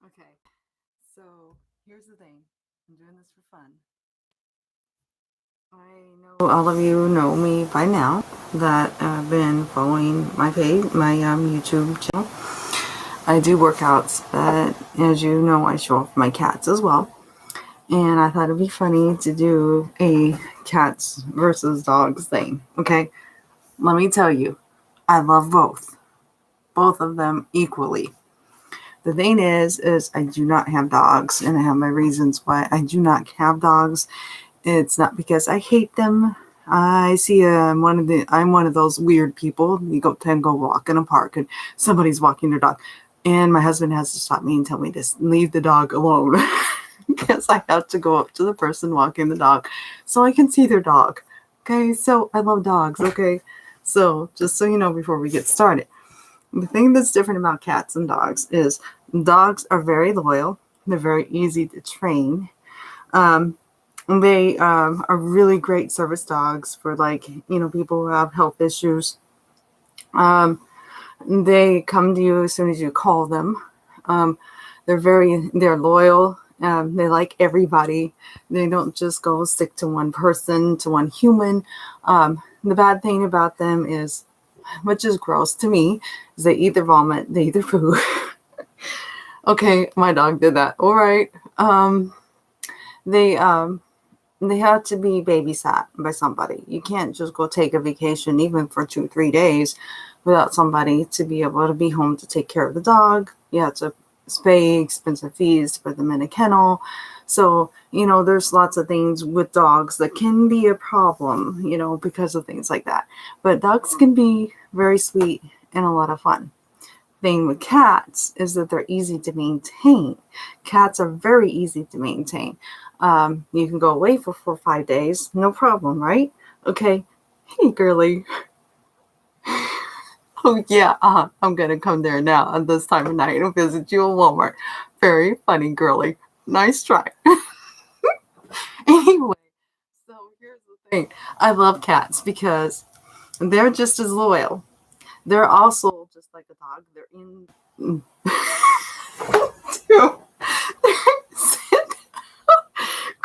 Okay, so here's the thing. I'm doing this for fun. I know all of you know me by now that have been following my page, my YouTube channel. I do workouts, but as you know, I show off my cats as well. And I thought it'd be funny to do a cats versus dogs thing. Okay, let me tell you, I love both of them equally. The thing is I do not have dogs, and I have my reasons why I do not have dogs. It's not because I hate them. I see I'm one of those weird people. You go walk in a park and somebody's walking their dog, and my husband has to stop me and tell me to leave the dog alone because I have to go up to the person walking the dog so I can see their dog. Okay, so I love dogs. Okay, so just so you know before we get started, the thing that's different about cats and dogs is dogs are very loyal. They're very easy to train. Um, they are really great service dogs for people who have health issues. Um, they come to you as soon as you call them. Um, they're loyal. They like everybody. They don't just go stick to one person, to one human. The bad thing about them is, which is gross to me, is they eat their vomit, they eat their food. Okay, my dog did that. All right. They they have to be babysat by somebody. You can't just go take a vacation even for 2 3 days without somebody to be able to be home to take care of the dog. You have to pay expensive fees for them in a kennel. So, there's lots of things with dogs that can be a problem, because of things like that. But dogs can be very sweet and a lot of fun. Thing with cats is that they're easy to maintain. Cats are very easy to maintain. You can go away for 4 or 5 days, no problem, right? Okay. Hey, girly. Oh, yeah, I'm gonna come there now at this time of night and visit you at Walmart. Very funny, girly. Nice try. Anyway, so here's the thing. I love cats because they're just as loyal. They're also just like a dog. They're in.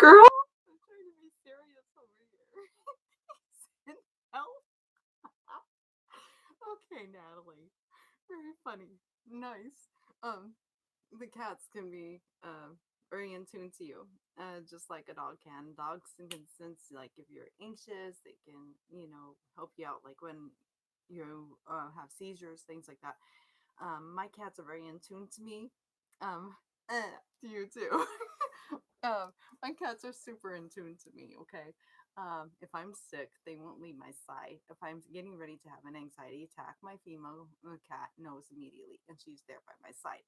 Girl, I'm trying to be serious over here. No. Okay, Natalie. Very funny. Nice. Um, the cats can be very in tune to you, just like a dog can. Dogs can sense like if you're anxious, they can help you out like when you have seizures, things like that. My cats are very in tune to me. Um, to you too. My cats are super in tune to me. Okay. If I'm sick, they won't leave my side. If I'm getting ready to have an anxiety attack, my female cat knows immediately, and she's there by my side.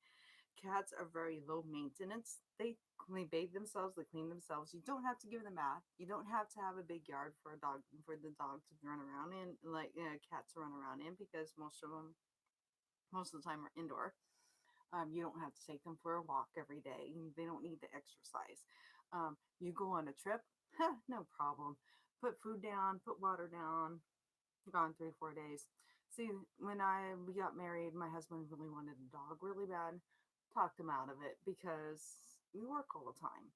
Cats are very low maintenance. They bathe themselves, they clean themselves. You don't have to give them a bath. You don't have to have a big yard for the dog to run around in, like cats to run around in, because most of the time are indoor. You don't have to take them for a walk every day. They don't need the exercise. You go on a trip, no problem. Put food down, put water down. Gone 3 4 days. See, when we got married, my husband really wanted a dog really bad. Talked him out of it because we work all the time.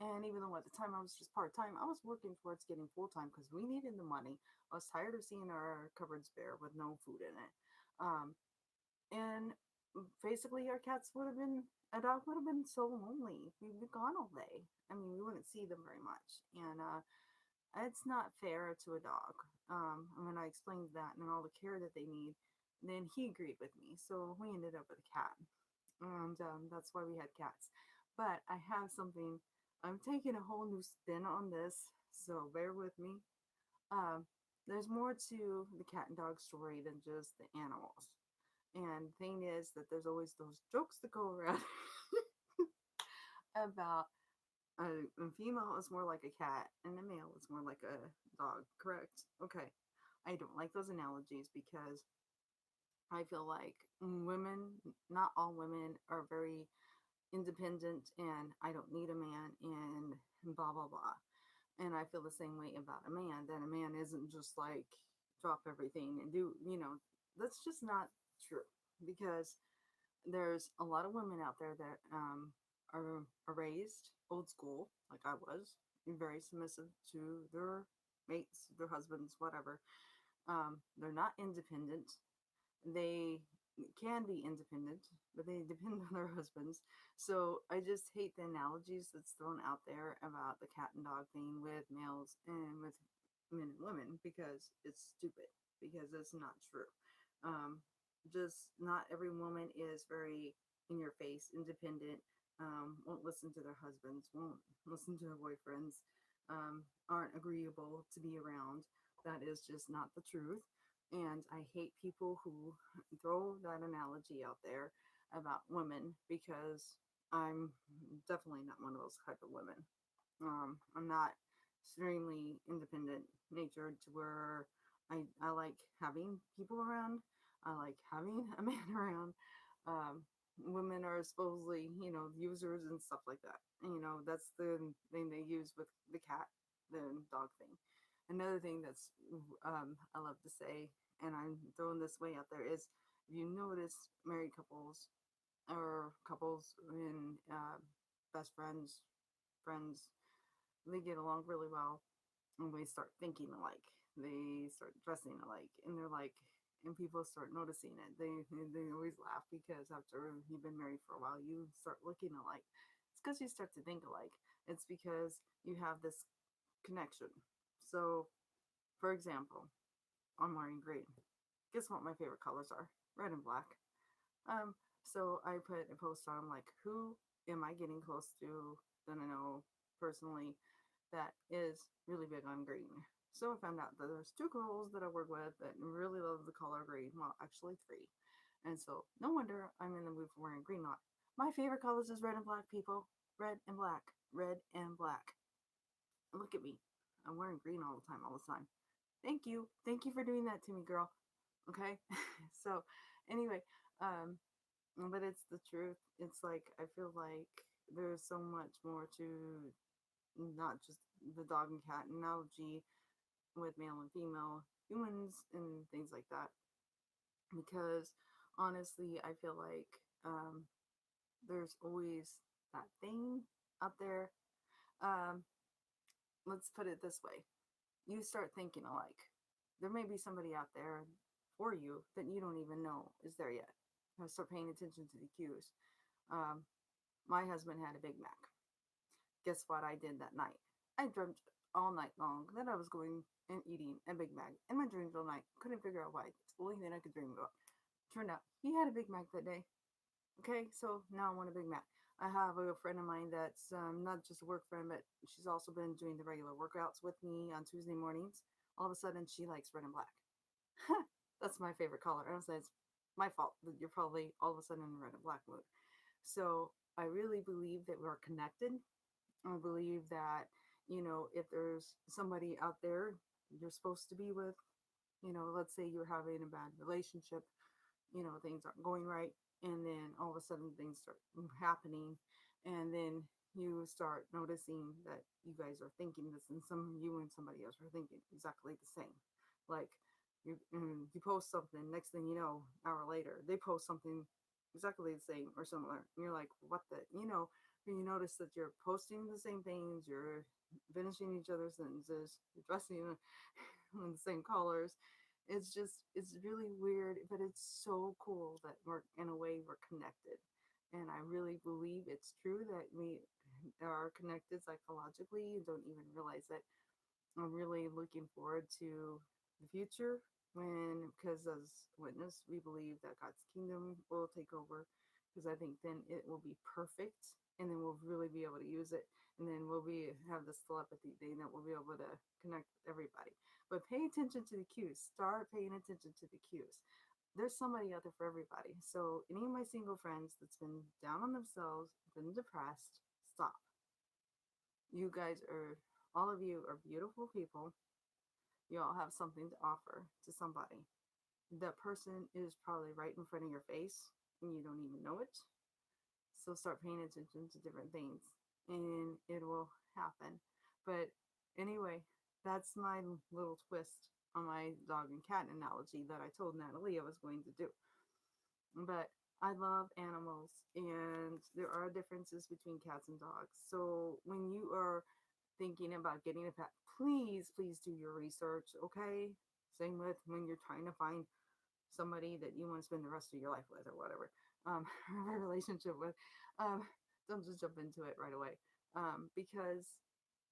And even though at the time I was just part time, I was working towards getting full time because we needed the money. I was tired of seeing our cupboards bare with no food in it. Um, and basically, our cats would have been, a dog would have been so lonely. We'd be gone all day. I mean, we wouldn't see them very much. And it's not fair to a dog. And when I explained that and all the care that they need, then he agreed with me. So we ended up with a cat. And that's why we had cats. But I have something, I'm taking a whole new spin on this. So bear with me. Um, there's more to the cat and dog story than just the animals. And the thing is that there's always those jokes that go around about a female is more like a cat and a male is more like a dog, correct? Okay. I don't like those analogies because I feel like women, not all women, are very independent and I don't need a man and blah, blah, blah. And I feel the same way about a man, that a man isn't just like drop everything and do, that's just not true because there's a lot of women out there that are raised old school, like I was, very submissive to their mates, their husbands, whatever. They're not independent. They can be independent, but they depend on their husbands. So I just hate the analogies that's thrown out there about the cat and dog thing with males and with men and women because it's stupid, because it's not true. Um, just not every woman is very in your face, independent, won't listen to their husbands, won't listen to their boyfriends, aren't agreeable to be around. That is just not the truth. And I hate people who throw that analogy out there about women because I'm definitely not one of those type of women. I'm not extremely independent natured to where I like having people around. I like having a man around. Um, Women are supposedly, users and stuff like that. That's the thing they use with the cat, the dog thing. Another thing that's I love to say, and I'm throwing this way out there, is if you notice married couples or couples in best friends, friends, they get along really well and they start thinking alike. They start dressing alike, and they're like, and people start noticing it. They always laugh because after you've been married for a while, you start looking alike. It's because you start to think alike. It's because you have this connection. So, for example, I'm wearing green. Guess what my favorite colors are? Red and black. Um, so I put a post on like, who am I getting close to that I know personally that is really big on green. So I found out that there's two girls that I work with that really love the color green. Well, actually three. And so no wonder I'm in the mood for wearing green. Not my favorite colors is red and black, people. Red and black. Red and black. Look at me. I'm wearing green all the time, all the time. Thank you. Thank you for doing that to me, girl. Okay. So anyway, um, but it's the truth. It's like I feel like there's so much more to not just the dog and cat analogy with male and female humans and things like that. Because honestly, I feel like there's always that thing out there. Um, let's put it this way: you start thinking alike. There may be somebody out there for you that you don't even know is there yet. Start paying attention to the cues. Um, my husband had a Big Mac. Guess what I did that night? I dreamt all night long that I was going and eating a Big Mac in my dreams all night. Couldn't figure out why. It's the only thing I could dream about. Turned out he had a Big Mac that day. Okay, so now I want a Big Mac. I have a friend of mine that's not just a work friend, but she's also been doing the regular workouts with me on Tuesday mornings. All of a sudden, she likes red and black. That's my favorite color. I don't say it's my fault that you're probably all of a sudden in red and black mood. So I really believe that we're connected. I believe that, if there's somebody out there you're supposed to be with, let's say you're having a bad relationship, things aren't going right, and then all of a sudden things start happening, and then you start noticing that you guys are thinking this, and you and somebody else are thinking exactly the same. Like you post something, next thing you know, an hour later, they post something exactly the same or similar, and you're like, what the, when you notice that you're posting the same things, you're finishing each other's sentences, you're dressing in the same colors. It's really weird, but it's so cool that we're in a way we're connected. And I really believe it's true that we are connected psychologically and don't even realize it. I'm really looking forward to the future when, because as witness, we believe that God's kingdom will take over. Because I think then it will be perfect, and then we'll really be able to use it, and then we'll be have this telepathy thing that we'll be able to connect with everybody. But pay attention to the cues. Start paying attention to the cues. There's somebody out there for everybody. So any of my single friends that's been down on themselves, been depressed, stop. You guys are, all of you are beautiful people. You all have something to offer to somebody. That person is probably right in front of your face and you don't even know it. So start paying attention to different things and it will happen. But anyway, that's my little twist on my dog and cat analogy that I told Natalie I was going to do. But I love animals, and there are differences between cats and dogs. So when you are thinking about getting a pet, please, please do your research, okay? Same with when you're trying to find somebody that you want to spend the rest of your life with or whatever, have a relationship with. Um, don't just jump into it right away, because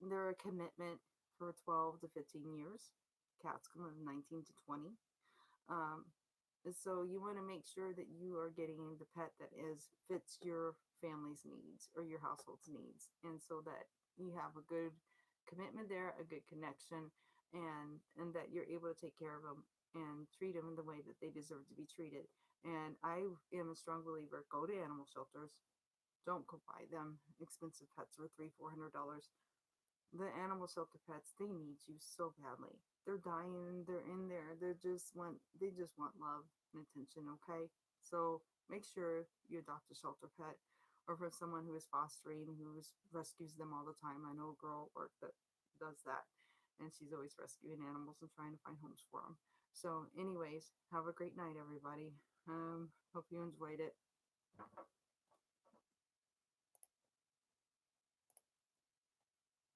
they're a commitment for 12 to 15 years. Cats can live 19 to 20. Um, and so you want to make sure that you are getting the pet that is fits your family's needs or your household's needs, and so that you have a good commitment there, a good connection, and that you're able to take care of them and treat them in the way that they deserve to be treated. And I am a strong believer: go to animal shelters. Don't go buy them expensive pets for $300, $400. The animal shelter pets, they need you so badly. They're dying, they're in there, they just want love and attention, okay? So make sure you adopt a shelter pet, or from someone who is fostering, who rescues them all the time. I know a girl at work that does that, and she's always rescuing animals and trying to find homes for them. So anyways, have a great night, everybody. Hope you enjoyed it.